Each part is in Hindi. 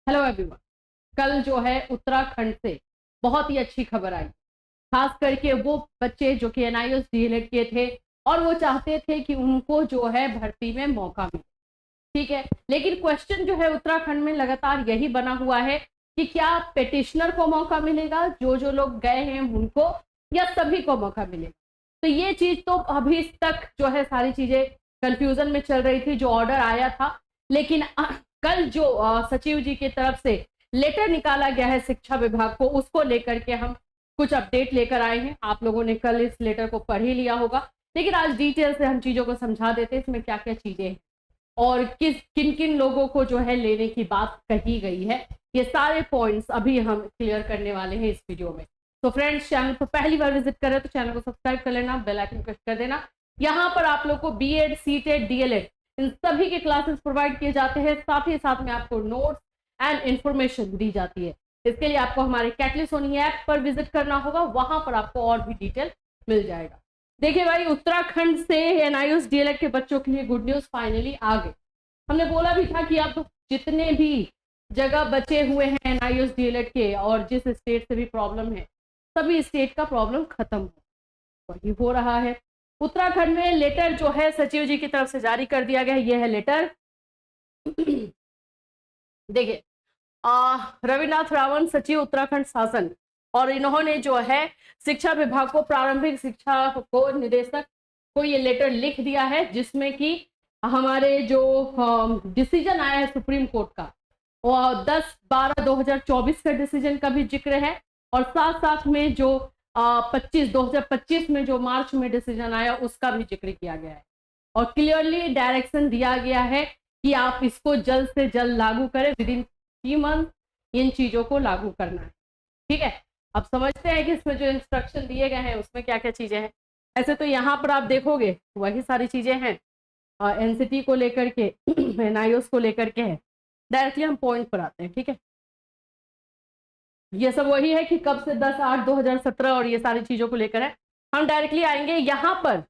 Hello everyone. कल जो है उत्तराखंड से बहुत ही अच्छी खबर आई, खास करके वो बच्चे जो कि एनआईओएस डीएलएड के थे और वो चाहते थे कि उनको जो है भर्ती में मौका मिले। ठीक है, लेकिन क्वेश्चन जो है उत्तराखंड में लगातार यही बना हुआ है कि क्या पेटिशनर को मौका मिलेगा, जो जो लोग गए हैं उनको, या सभी को मौका मिलेगा। तो ये चीज तो अभी तक जो है सारी चीजें कंफ्यूजन में चल रही थी, जो ऑर्डर आया था। लेकिन कल जो सचिव जी की तरफ से लेटर निकाला गया है शिक्षा विभाग को, उसको लेकर के हम कुछ अपडेट लेकर आए हैं। आप लोगों ने कल इस लेटर को पढ़ ही लिया होगा, लेकिन आज डिटेल से हम चीजों को समझा देते हैं, इसमें क्या क्या चीजें हैं और किन किन लोगों को जो है लेने की बात कही गई है। ये सारे पॉइंट्स अभी हम क्लियर करने वाले हैं इस वीडियो में। तो फ्रेंड्स, चैनल पर पहली बार विजिट करें तो चैनल को सब्सक्राइब कर लेना, बेल आइकन प्रेस कर देना। यहाँ पर आप लोग को बीएड, सीटेड, डीएलएड इन सभी के क्लासेस प्रोवाइड किए जाते हैं। साथ ही साथ में आपको नोट्स एंड इंफॉर्मेशन दी जाती है। इसके लिए आपको हमारे कैटली सोनी ऐप पर विजिट करना होगा, वहां पर आपको और भी डिटेल मिल जाएगा। देखिए भाई, उत्तराखंड से एनआईओएस डीएलएड के बच्चों के लिए गुड न्यूज फाइनली आ गई। हमने बोला भी था कि अब जितने भी जगह बचे हुए हैं एनआईओएस डीएलएड के और जिस स्टेट से भी प्रॉब्लम है, सभी स्टेट का प्रॉब्लम खत्म हो, वही हो रहा है। उत्तराखंड में लेटर जो है सचिव जी की तरफ से जारी कर दिया गया है। यह है लेटर। देखिए, रविनाथ रावण, सचिव उत्तराखंड शासन, और इन्होंने जो है शिक्षा विभाग को, प्रारंभिक शिक्षा को निदेशक को ये लेटर लिख दिया है, जिसमें कि हमारे जो डिसीजन आया है सुप्रीम कोर्ट का, और 10/12/2024 का डिसीजन का भी जिक्र है, और साथ साथ में जो 2025 में जो मार्च में डिसीजन आया उसका भी जिक्र किया गया है, और क्लियरली डायरेक्शन दिया गया है कि आप इसको जल्द से जल्द लागू करें। विद इन 3 मंथ इन चीजों को लागू करना है। ठीक है, अब समझते हैं कि इसमें जो इंस्ट्रक्शन दिए गए हैं उसमें क्या क्या चीजें हैं। ऐसे तो यहाँ पर आप देखोगे वही सारी चीजें हैं, एनसीटी को लेकर के, एनआईओएस को लेकर के है। डायरेक्टली हम पॉइंट पर आते हैं। ठीक है, ये सब वही है कि कब से 10/8/2017 और ये सारी चीजों को लेकर है। हम डायरेक्टली आएंगे यहाँ पर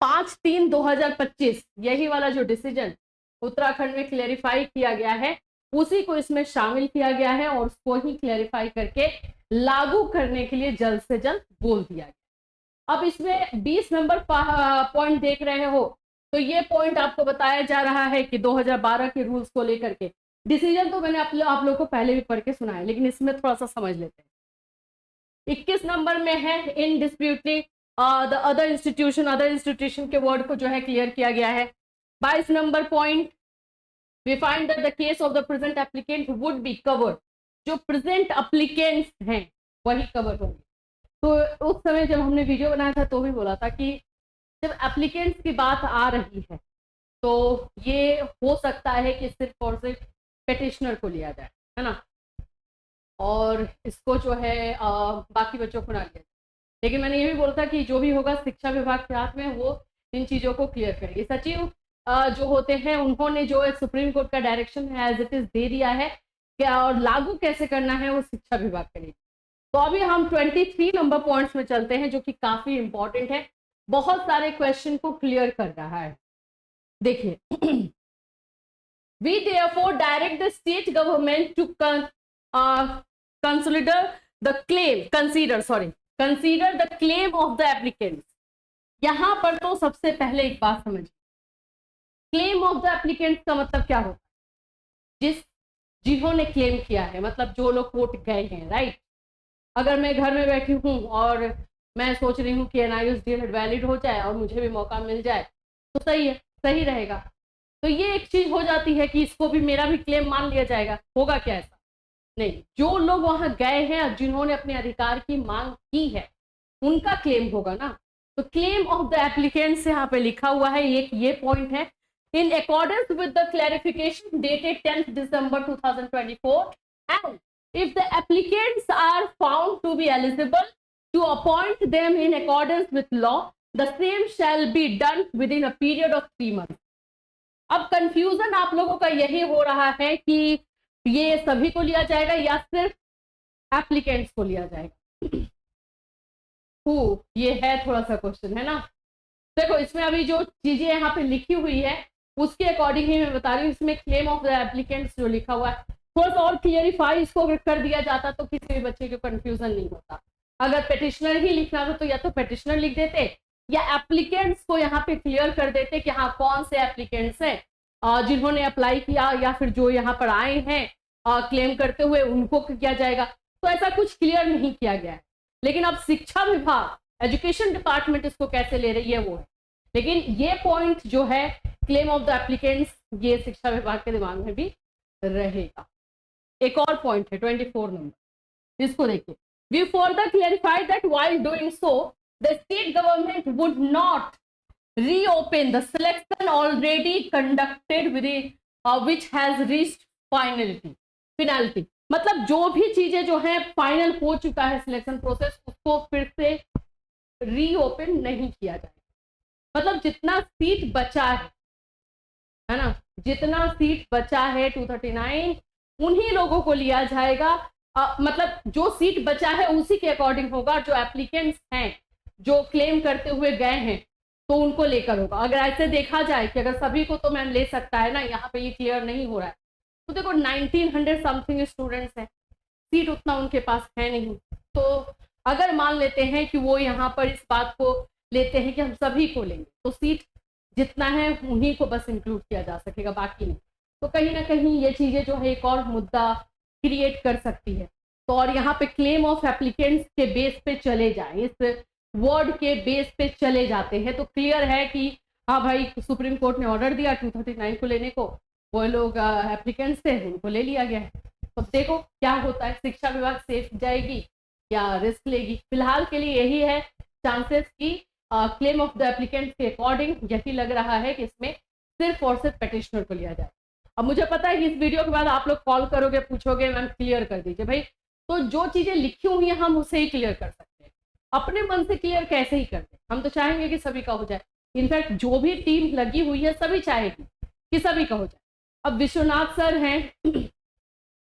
5/3/2025, यही वाला जो डिसीजन उत्तराखंड में क्लेरिफाई किया गया है उसी को इसमें शामिल किया गया है, और उसको ही क्लेरिफाई करके लागू करने के लिए जल्द से जल्द बोल दिया गया। अब इसमें 20 नंबर पॉइंट देख रहे हो, तो ये पॉइंट आपको बताया जा रहा है कि 2012 के रूल्स को लेकर के डिसीजन तो मैंने आप लोगों को पहले भी पढ़ के सुनाया, लेकिन इसमें थोड़ा सा समझ लेते हैं। 21 नंबर में है in disputing the other institution के वर्ड को जो है क्लियर किया गया है। 22 number point, we find that the case of the present applicant would be covered. जो प्रेजेंट एप्लीकेंट्स हैं वही कवर होंगे। तो उस समय जब हमने वीडियो बनाया था तो भी बोला था कि जब एप्लीकेंट्स की बात आ रही है तो ये हो सकता है कि सिर्फ और सिर्फ पेटिशनर को लिया जाए, है ना, और इसको जो है बाकी बच्चों को ना लिया जाए। लेकिन मैंने ये भी बोला था कि जो भी होगा शिक्षा विभाग के हाथ में, वो इन चीजों को क्लियर करेगी। सचिव जो होते हैं उन्होंने जो सुप्रीम कोर्ट का डायरेक्शन है एज इट इज दे दिया है, क्या और लागू कैसे करना है वो शिक्षा विभाग करेगी। तो अभी हम 23 नंबर पॉइंट्स में चलते हैं, जो कि काफी इंपॉर्टेंट है, बहुत सारे क्वेश्चन को क्लियर कर रहा है। देखिए, we therefore direct the state government to consider the claim of the applicants। यहां पर तो सबसे पहले एक बात समझिए, क्लेम ऑफ द एप्लीकेंट्स का मतलब क्या होता है? जिन्होंने क्लेम किया है, मतलब जो लोग कोर्ट गए हैं, राइट। अगर मैं घर में बैठी हूँ और मैं सोच रही हूँ कि एनआईओएस डीएलएड वैलिड हो जाए और मुझे भी मौका मिल जाए तो सही है, सही रहेगा। तो ये एक चीज हो जाती है कि इसको भी मेरा भी क्लेम मान लिया जाएगा। होगा क्या ऐसा? नहीं, जो लोग वहां गए हैं, जिन्होंने अपने अधिकार की मांग की है, उनका क्लेम होगा ना। तो क्लेम ऑफ द एप्लीकेंट्स यहाँ पे लिखा हुआ है, एक ये पॉइंट है। In accordance with the clarification dated 10 December 2024 and if the applicants are found to be eligible to appoint them in accordance with law, the same shall be done within a period of 3 months। अब कंफ्यूजन आप लोगों का यही हो रहा है कि ये सभी को लिया जाएगा या सिर्फ एप्लीकेंट्स को लिया जाएगा। ये है थोड़ा सा क्वेश्चन, है ना। देखो, इसमें अभी जो चीजें यहाँ पे लिखी हुई है उसके अकॉर्डिंग ही मैं बता रही हूँ। इसमें क्लेम ऑफ द एप्लीकेंट्स जो लिखा हुआ है थोड़ा सा और क्लियरिफाई इसको अगर कर दिया जाता तो किसी भी बच्चे को कंफ्यूजन नहीं होता। अगर पेटिशनर ही लिखना था तो या तो पेटिशनर लिख देते या एप्लीकेंट्स को यहाँ पे क्लियर कर देते कि हाँ कौन से एप्लीकेंट्स हैं जिन्होंने अप्लाई किया या फिर जो यहाँ पर आए हैं क्लेम करते हुए उनको किया जाएगा। तो ऐसा कुछ क्लियर नहीं किया गया है। लेकिन अब शिक्षा विभाग एजुकेशन डिपार्टमेंट इसको कैसे ले रही है वो है। लेकिन ये पॉइंट जो है क्लेम ऑफ द एप्लीकेंट्स ये शिक्षा विभाग के दिमाग में भी रहेगा। एक और पॉइंट है 24 नंबर, इसको देखिए। We further clarified that while doing so the state government would not reopen the selection already conducted with which has reached finality. मतलब जो भी चीजें जो है फाइनल हो चुका है सिलेक्शन प्रोसेस उसको फिर से रीओपन नहीं किया जाएगा। मतलब जितना सीट बचा है ना, जितना सीट बचा है 239 उन्हीं लोगों को लिया जाएगा। मतलब जो सीट बचा है उसी के अकॉर्डिंग होगा। जो एप्लीकेंट्स हैं जो क्लेम करते हुए गए हैं तो उनको लेकर होगा। अगर ऐसे देखा जाए कि अगर सभी को तो मैम ले सकता है ना, यहाँ पे ये क्लियर नहीं हो रहा है। तो देखो 1900 समथिंग स्टूडेंट्स हैं, सीट उतना उनके पास है नहीं। तो अगर मान लेते हैं कि वो यहाँ पर इस बात को लेते हैं कि हम सभी को लेंगे तो सीट जितना है उन्हीं को बस इंक्लूड किया जा सकेगा, बाकी नहीं। तो कहीं ना कहीं ये चीजें जो है एक और मुद्दा क्रिएट कर सकती है। तो और यहाँ पे क्लेम ऑफ एप्लीकेंट्स के बेस पे चले जाए, इस वर्ड के बेस पे चले जाते हैं तो क्लियर है कि हाँ भाई सुप्रीम कोर्ट ने ऑर्डर दिया 239 को लेने को, वो लोग एप्लीकेंट्स थे उनको ले लिया गया है। तो देखो क्या होता है, शिक्षा विभाग सेफ जाएगी या रिस्क लेगी। फिलहाल के लिए यही है चांसेस की क्लेम ऑफ द एप्लीकेंट्स के अकॉर्डिंग यही लग रहा है कि इसमें सिर्फ और सिर्फ पेटिशनर को लिया जाए। अब मुझे पता है कि इस वीडियो के बाद आप लोग कॉल करोगे, पूछोगे मैम क्लियर कर दीजिए। भाई तो जो चीजें लिखी हुई हैं हम उसे ही क्लियर कर सकते हैं, अपने मन से क्लियर कैसे ही कर दें। हम तो चाहेंगे कि सभी का हो जाए। इनफैक्ट जो भी टीम लगी हुई है सभी चाहेगी कि सभी का हो जाए। अब विश्वनाथ सर हैं,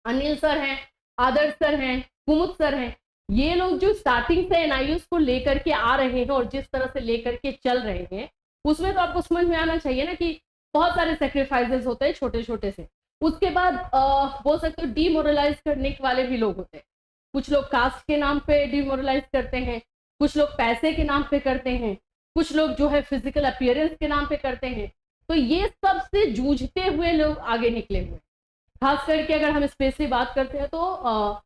अनिल सर हैं, आदर्श सर हैं, कुमुद सर हैं, ये लोग जो स्टार्टिंग से एनआईयूज को लेकर के आ रहे हैं और जिस तरह से लेकर के चल रहे हैं उसमें तो आपको समझ में आना चाहिए ना कि बहुत सारे सेक्रीफाइसेस होते हैं छोटे छोटे से। उसके बाद बोल सकते हो डीमोरलाइज करने वाले भी लोग होते हैं। कुछ लोग कास्ट के नाम पे डीमोरलाइज करते हैं, कुछ लोग पैसे के नाम पे करते हैं, कुछ लोग जो है फिजिकल अपीयरेंस के नाम पे करते हैं। तो ये सब से जूझते हुए लोग आगे निकले हुए। खास करके अगर हम स्पेशली बात करते हैं तो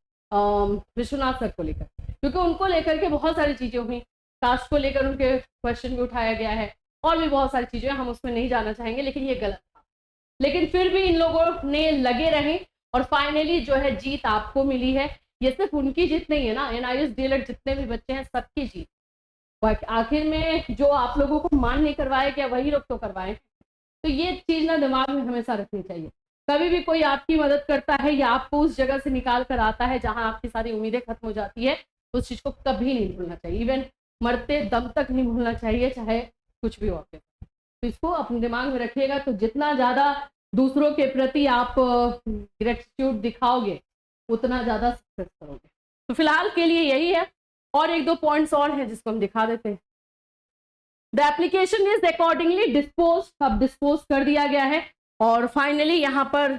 विश्वनाथ सर को लेकर, क्योंकि उनको लेकर के बहुत सारी चीजें हुई। कास्ट को लेकर उनके क्वेश्चन भी उठाया गया है और भी बहुत सारी चीजें, हम उसमें नहीं जाना चाहेंगे, लेकिन ये गलत था। लेकिन फिर भी इन लोगों ने लगे रहे और फाइनली जो है जीत आपको मिली है। ये सिर्फ उनकी जीत नहीं है ना, एनआईएस डीएलएड जितने भी बच्चे हैं सबकी जीत। आखिर में जो आप लोगों को मान नहीं करवाया गया वही लोग तो करवाए। तो ये चीज ना दिमाग में हमेशा रखनी चाहिए। कभी भी कोई आपकी मदद करता है या आपको उस जगह से निकाल कर आता है जहां आपकी सारी उम्मीदें खत्म हो जाती है, उस चीज को कभी नहीं भूलना चाहिए। इवन मरते दम तक नहीं भूलना चाहिए, चाहे कुछ भी हो। तो इसको अपने दिमाग में रखिएगा। तो जितना ज्यादा दूसरों के प्रति आप ग्रेटिट्यूड दिखाओगे उतना ज्यादा सक्सेस करोगे। तो फिलहाल के लिए यही है। और एक दो पॉइंट्स और हैं जिसको हम दिखा देते हैं। The application is accordingly dispose, अब डिस्पोज कर दिया गया है और फाइनली यहाँ पर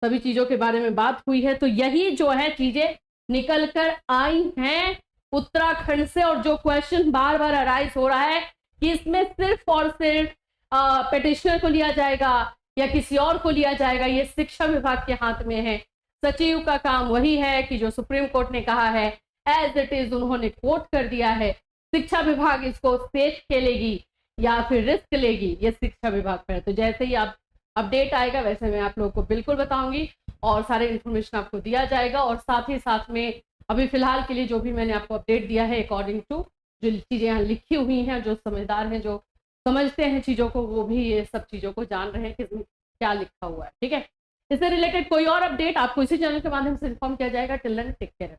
सभी चीजों के बारे में बात हुई है। तो यही जो है चीजें निकल कर आई हैं उत्तराखंड से। और जो क्वेश्चन बार बार अराइज हो रहा है कि इसमें सिर्फ और सिर्फ पेटिशनर को लिया जाएगा या किसी और को लिया जाएगा, ये शिक्षा विभाग के हाथ में है। सचिव का काम वही है कि जो सुप्रीम कोर्ट ने कहा है एज इट इज उन्होंने कोट कर दिया है। शिक्षा विभाग इसको सेफ खेलेगी या फिर रिस्क लेगी, ये शिक्षा विभाग पर है। तो जैसे ही आप अपडेट आएगा वैसे मैं आप लोगों को बिल्कुल बताऊंगी और सारे इन्फॉर्मेशन आपको दिया जाएगा। और साथ ही साथ में अभी फिलहाल के लिए जो भी मैंने आपको अपडेट दिया है अकॉर्डिंग टू जो चीजें यहाँ लिखी हुई हैं, जो समझदार हैं, जो समझते हैं चीजों को, वो भी ये सब चीजों को जान रहे हैं कि इसमें क्या लिखा हुआ है। ठीक है, इससे रिलेटेड कोई और अपडेट आपको इसी चैनल के माध्यम से इन्फॉर्म किया जाएगा। Till then take care.